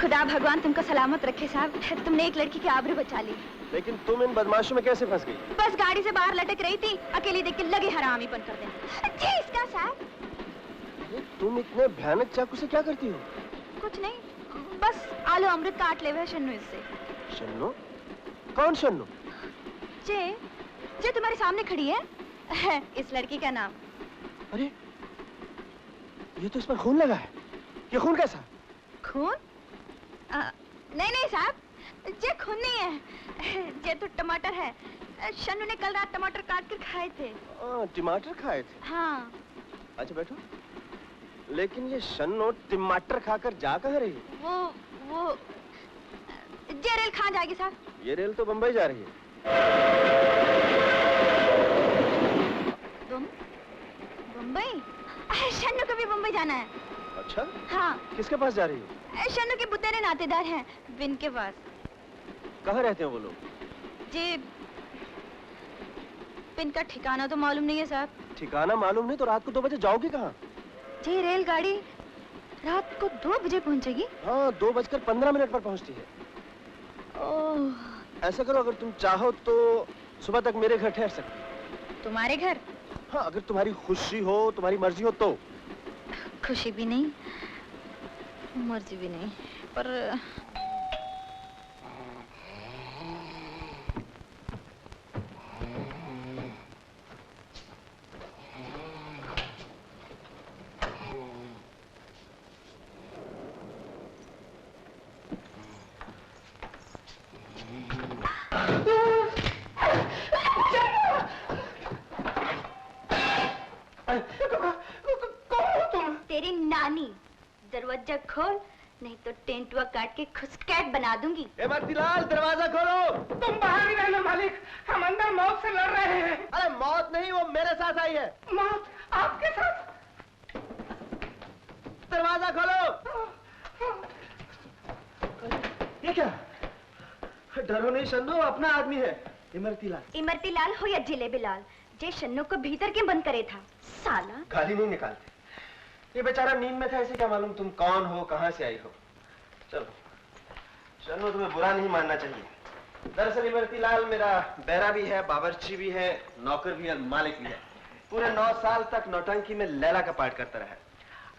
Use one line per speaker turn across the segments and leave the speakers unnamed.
खुदा भगवान तुमको सलामत रखे साहब, तुमने एक लड़की की आबरू बचा ली।
लेकिन तुम इन बदमाशों में कैसे फंस गई?
बस गाड़ी से बाहर लटक रही थी, अकेली देख के लगे हरामीपन कर देना। जी इसका साहब।
तुम इतने भयानक चाकू से क्या करती हो?
कुछ नहीं, बस आलू अमृत काट ले हुए शन्नू इससे।
शन्नू? कौन शन्नू?
जे तुम्हारे सामने खड़ी है इस लड़की का नाम।
अरे ये तो इस पर खून लगा है। ये खून कैसा?
खून? नहीं साहब, ये खून नहीं है, ये तो टमाटर है। शन्नू ने कल रात टमाटर काट कर खाए थे।
टमाटर खाए थे?
हाँ।
अच्छा बैठो। लेकिन ये शन्नू टमाटर खाकर जा कहाँ रही है?
वो ये रेल कहाँ जाएगी साहब?
ये रेल तो बम्बई जा रही है।
बम्बई? शन्नू को भी बम्बई जाना है।
अच्छा?
हाँ।
किसके पास जा रही है?
शन्नू के बुतेरे नातेदार हैं, विन के पास।
कहाँ रहते हैं वो लोग?
जी विन का ठिकाना तो मालूम नहीं है साहब।
ठिकाना मालूम नहीं तो रात को 2 बजे जाओगे कहाँ?
जी रेलगाड़ी रात को 2 बजे पहुंचेगी।
हाँ 2:15 पर पहुंचती है।
ओह।
ऐसा करो, अगर तुम चाहो तो सुबह तक मेरे घर ठहर सकती।
तुम्हारे घर?
हाँ अगर तुम्हारी खुशी हो, तुम्हारी मर्जी हो तो।
खुशी भी नहीं, मर्जी भी नहीं, पर तेरी नानी। दरवाजा खोल, नहीं तो टेंटुआ काट के खुशकैट बना दूंगी।
इमरतीलाल दरवाजा खोलो।
तुम बाहर ही रहना मालिक, हम अंदर मौत से लड़ रहे हैं।
अरे मौत नहीं, वो मेरे साथ आई है।
मौत आपके साथ?
दरवाजा खोलो। ये क्या? डरो नहीं शन्नू, अपना आदमी है इमरतीलाल।
इमरतीलाल हो या जिलेबी लाल, जे शन्नू को भीतर के बंद करे था साला।
गाली नहीं निकालते, ये बेचारा नींद में था, इसे क्या मालूम तुम कौन हो, कहां से आई हो। चलो शन्नू, तुम्हें बुरा नहीं मानना चाहिए। दरअसल इमरतीलाल मेरा बैरा भी है, बावर्ची भी है, नौकर भी है, मालिक भी है। पूरे 9 साल तक नौटंकी में लैला का पाठ करता रहा।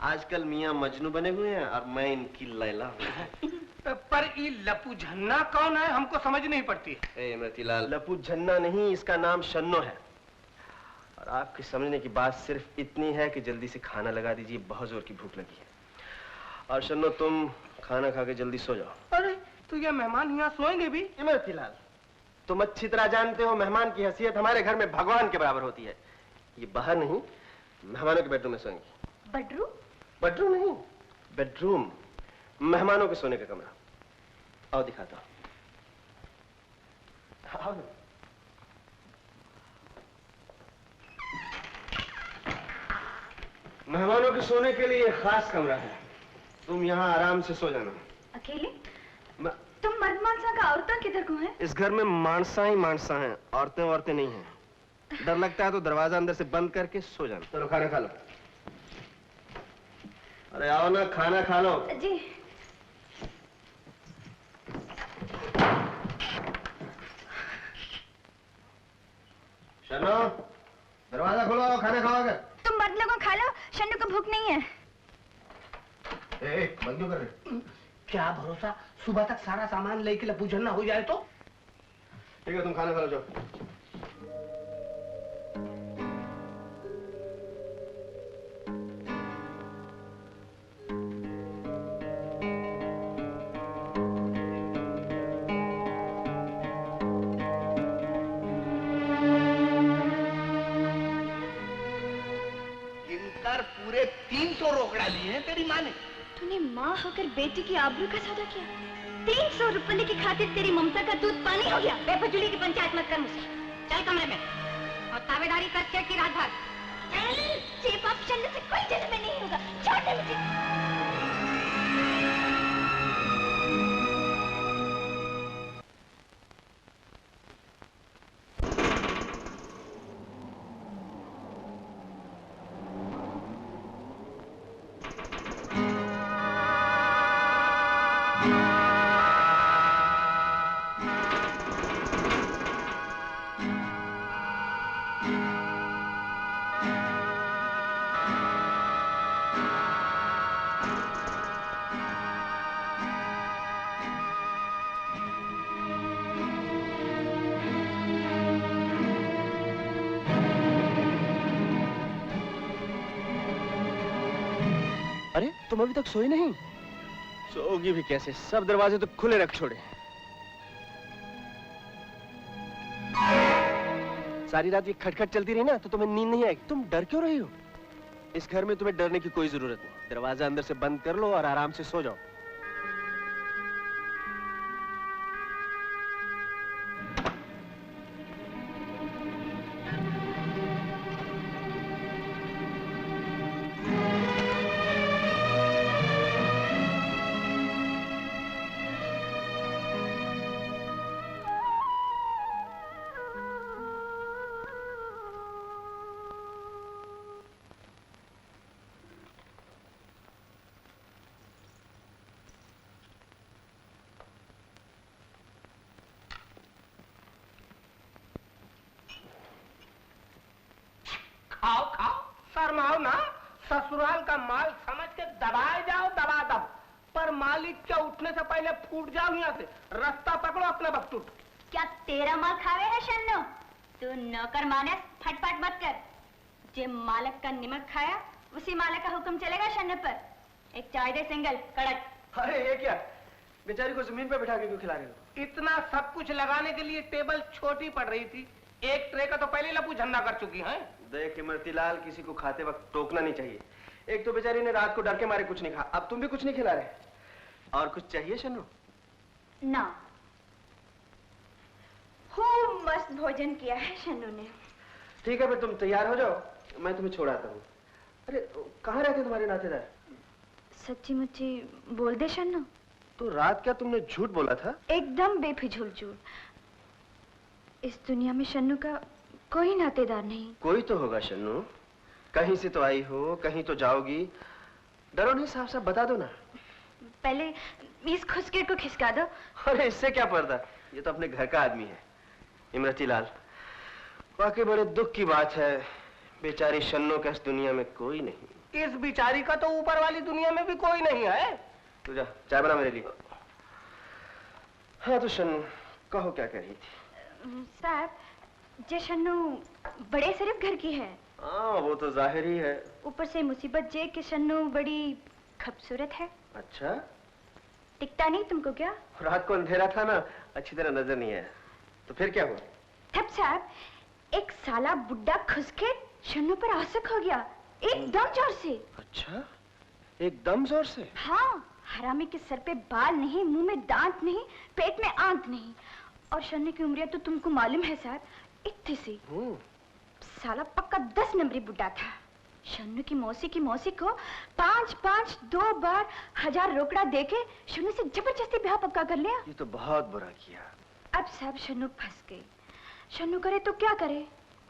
आजकल मियां मजनू बने हुए हैं और मैं इनकी लैला हूँ।
पर ये लपू झन्ना कौन है, हमको समझ नहीं पड़ती।
इमरतीलाल, लपू झन्ना नहीं, इसका नाम शन्नो है। और आपके समझने की बात सिर्फ इतनी है कि जल्दी से खाना लगा दीजिए, बहुत जोर की भूख लगी है। और शन्नो तुम खाना खा के जल्दी सो जाओ।
अरे तो ये मेहमान यहाँ सोएंगे भी?
इमरतीलाल, तुम अच्छी तरह जानते हो मेहमान की हैसियत हमारे घर में भगवान के बराबर होती है। ये बाहर नहीं, मेहमानों के बेडरूम में सोएंगी।
बेडरूम?
बेडरूम नहीं, बेडरूम, मेहमानों के सोने का कमरा। आओ दिखाता हूं। आओ ना। मेहमानों के सोने के लिए खास कमरा है, तुम यहाँ आराम से सो जाना।
अकेले? तुम मर्द मानसा का औरतें किधर को हैं?
इस घर में मानसा ही मानसा हैं, औरतें नहीं हैं। डर लगता है तो दरवाजा अंदर से बंद करके सो जाना। चलो खाना खा लो। अरे आओ ना, खाना खा लो।
जी।
शन्नो, दरवाजा खोलो, खाना खाओगे।
तुम मर्द लोगों खा लो, शन्नू को भूख नहीं है।
बंद क्यों कर रहे?
क्या भरोसा, सुबह तक सारा सामान लेके लपू झन्ना हो जाए तो।
ठीक है, तुम खाना खा लो, जाओ।
पूरे 300 रोकड़ा लिए हैं तेरी माँ ने।
तूने माँ होकर बेटी की आबरू का सौदा किया। 300 रुपए की खातिर तेरी ममता का दूध पानी हो गया। बेफजूली की पंचायत मत कर मुझसे। चल कमरे में और ताबेदारी कर चेक की रात भर। चेप आप शन्नू से कोई जन्म में नहीं होगा। छोड़ दे मुझे।
तुम अभी तक सोई नहीं? सोओगी भी कैसे? सब दरवाजे तो खुले रख छोड़े। सारी रात ये खटखट चलती रही ना तो तुम्हें नींद नहीं आएगी। तुम डर क्यों रही हो? इस घर में तुम्हें डरने की कोई जरूरत नहीं। दरवाजा अंदर से बंद कर लो और आराम से सो जाओ।
खाओ खाओ, शर्माओ ना। ससुराल का माल समझ के दबाए जाओ दबा दब, पर मालिक के उठने से पहले फूट जाओ यहाँ से। रास्ता पकड़ो अपने वक्त उठ।
क्या तेरा माल खावे है शन्नो? तू नौकर माने फटफट मत कर। जे मालक का निमक खाया उसी मालक का हुक्म चलेगा शन्नो पर। एक चाय दे सिंगल कड़क।
अरे ये क्या, बेचारी को जमीन पे बिठा के क्यों खिला रहे हो?
इतना सब कुछ लगाने के लिए टेबल छोटी पड़ रही थी। एक ट्रे का तो पहले लपू झंडा कर चुकी है।
देख इमरतीलाल, किसी को खाते वक्त टोकना नहीं चाहिए। एक तो बेचारी ने रात को डर के मारे कुछ नहीं खा, अब तुम भी कुछ नहीं खिला रहे। और कुछ चाहिए शन्नू?
ना, खूब मस्त भोजन किया है शन्नू ने।
ठीक है, फिर तुम तैयार हो जाओ, मैं तुम्हें छोड़ाता हूँ। अरे कहाँ रहते तुम्हारे नातेदार?
सच्ची मुच्ची बोल दे शन्नू।
तो रात क्या तुमने झूठ बोला था?
एकदम बेफिजूल झूठ। इस दुनिया में शन्नू का कोई नातेदार नहीं।
कोई तो होगा शन्नू, कहीं से तो आई हो, कहीं तो जाओगी। डरो नहीं, साफ साफ बता दो ना।
पहले इस खुसकेट को खिसका दो।
अरे इससे क्या पर्दा, ये तो अपने घर का आदमी है। इमरतीलाल, वाकई बड़े दुख की बात है, बेचारी शन्नू का इस दुनिया में कोई नहीं।
इस बिचारी का तो ऊपर वाली दुनिया में भी कोई नहीं है।
तू जा, चाय बना मेरे लिए। हाँ तो शन्नू, कहो क्या कह रही थी?
साहब, जे शन्नू बड़े शरीफ घर की है।
हाँ वो तो जाहिर ही है।
ऊपर से मुसीबत जे कि शन्नू बड़ी खूबसूरत है।
अच्छा,
दिखता नहीं तुमको क्या?
रात को अंधेरा था ना, अच्छी तरह नजर नहीं आया। तो फिर क्या हुआ?
तब साहब, एक साला बुड्ढा खुसके शन्नू पर आशिक हो गया, एकदम जोर से।
अच्छा, एकदम जोर से?
हाँ, हरामी के सर पे बाल नहीं, मुंह में दांत नहीं, पेट में आंत नहीं। और शन्नू की उम्र तो तुमको मालूम है साहब, इतनी सी। साला पक्का 10 नंबरी बुड्ढा था। शन्नू की मौसी को 5-5 2 बार 1000 रोकड़ा देके शन्नू से जबरदस्ती ब्याह पक्का कर लिया।
ये तो बहुत बुरा किया।
अब साहब शन्नू फंस गई। शन्नू करे तो क्या करे,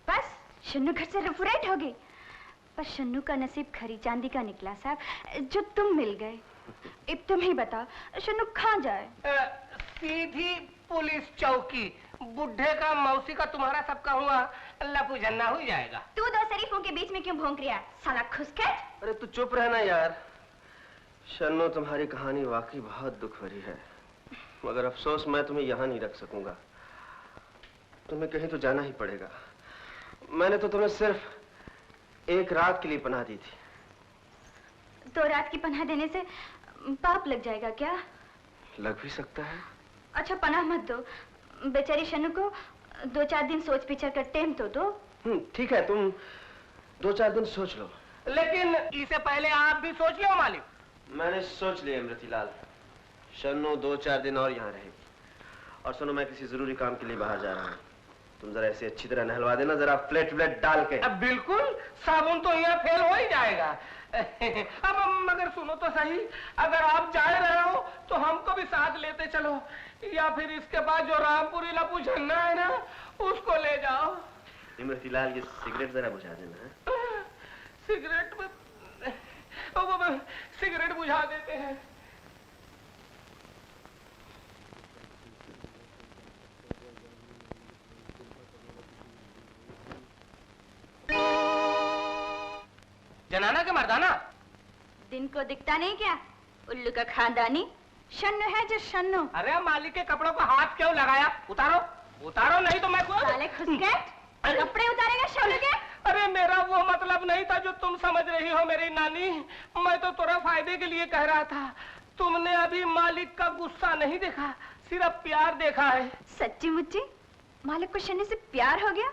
बस शन्नू घर से रेफरेट हो गई। पर शन्नू का नसीब खरी चांदी का निकला साहब, जो तुम मिल गए। अब तुम ही बताओ शन्नू कहाँ जाए?
सीधी पुलिस चौकी। बुढ़े का मौसी का तुम्हारा सबका हुआ लपू झन्ना हो जाएगा।
तू दो शरीफों के बीच में क्यों भौंक रहा है, साला खुसकेट?
अरे तू चुप रहना यार। शन्नू, तुम्हारी कहानी वाकई बहुत दुख भरी है, मगर अफसोस मैं तुम्हें यहाँ नहीं रख सकूंगा। तुम्हें कहीं तो जाना ही पड़ेगा। मैंने तो तुम्हें सिर्फ एक रात के लिए पनाह दी थी।
2 रात की पनाह देने से पाप लग जाएगा क्या?
लग भी सकता है।
अच्छा पनाह मत दो, बेचारी शन्नू को 2-4 दिन सोच विचार कर टाइम तो दो।
ठीक है, तुम 2-4 दिन सोच लो।
लेकिन इससे पहले आप भी सोच लो मालिक।
मैंने सोच लिया इमरतीलाल, शन्नू 2-4 दिन और यहाँ रहेगी। और सुनो, मैं किसी जरूरी काम के लिए बाहर जा रहा हूँ। तुम जरा ऐसे अच्छी तरह नहलवा देना, जरा प्लेट डाल के।
अब बिल्कुल, साबुन तो यहाँ फेल हो ही जाएगा। अब मगर सुनो तो सही, अगर आप जा रहे हो तो हमको भी साथ लेते चलो, या फिर इसके बाद जो रामपुरी लपू झन्ना है ना, उसको ले जाओ।
इमरतीलाल, ये सिगरेट जरा बुझा देना है।
सिगरेट में सिगरेट बुझा देते हैं। जनाना के मर्दाना,
दिन को दिखता नहीं क्या? उल्लू का खानदानी शन्नू है जो शन्नू।
अरे मालिक के कपड़ों को हाथ क्यों लगाया? उतारो उतारो, नहीं तो मैं
साले खुसकेट, कपड़े उतारेगा शन्नू के?
अरे मेरा वो मतलब नहीं था जो तुम समझ रही हो मेरी नानी। मैं तो थोड़ा फायदे के लिए कह रहा था। तुमने अभी मालिक का गुस्सा नहीं देखा, सिर्फ प्यार देखा है।
सच्ची मुच्ची मालिक को शनि से प्यार हो गया?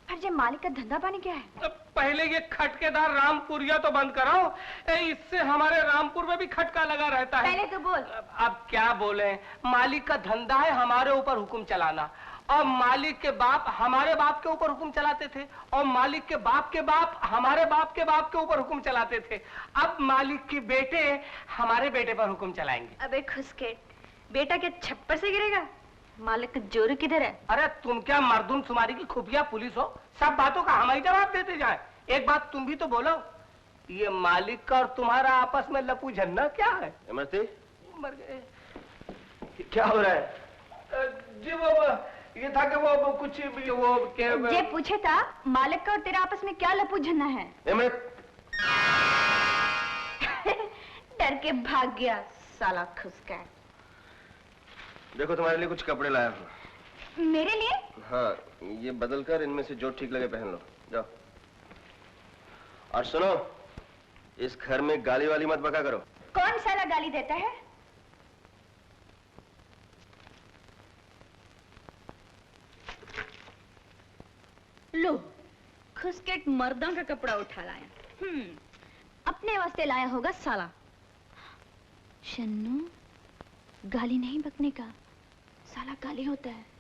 पर ये मालिक का धंधा पानी क्या है?
पहले ये खटकेदार रामपुरिया तो बंद कराओ, इससे हमारे रामपुर में भी खटका लगा रहता है।
पहले तो बोल।
अब क्या बोले, मालिक का धंधा है हमारे ऊपर हुक्म चलाना, और मालिक के बाप हमारे बाप के ऊपर हुक्म चलाते थे, और मालिक के बाप हमारे बाप के ऊपर हुक्म चलाते थे। अब मालिक के बेटे हमारे बेटे पर हुक्म चलाएंगे।
अबे खुसके, बेटा क्या छप्पर से गिरेगा? मालिक का जोर किधर है?
अरे तुम क्या मर्दुमशुमारी की खुफिया पुलिस हो, सब बातों का हम ही जवाब देते जाए। एक बात तुम भी तो बोलो, ये मालिक का और तुम्हारा आपस में लपू झन्ना क्या है?
इमरती,
मर गए।
क्या हो रहा है?
जी वो ये था कि वो कुछ वो
ये पूछे था मालिक का और तेरा आपस में क्या लपू झन्ना है? डर के भाग गया साला खुसका।
देखो तुम्हारे लिए कुछ कपड़े लाया हूँ।
मेरे लिए?
हाँ, ये बदल कर इनमें से जो ठीक लगे पहन लो, जाओ। और सुनो, इस घर में गाली वाली मत बका करो।
कौन साला गाली देता है? लो, खुसकेट मर्दों का कपड़ा उठा लाया। अपने वास्ते लाया होगा साला। शन्नू, गाली नहीं बकने का, साला गाली होता है।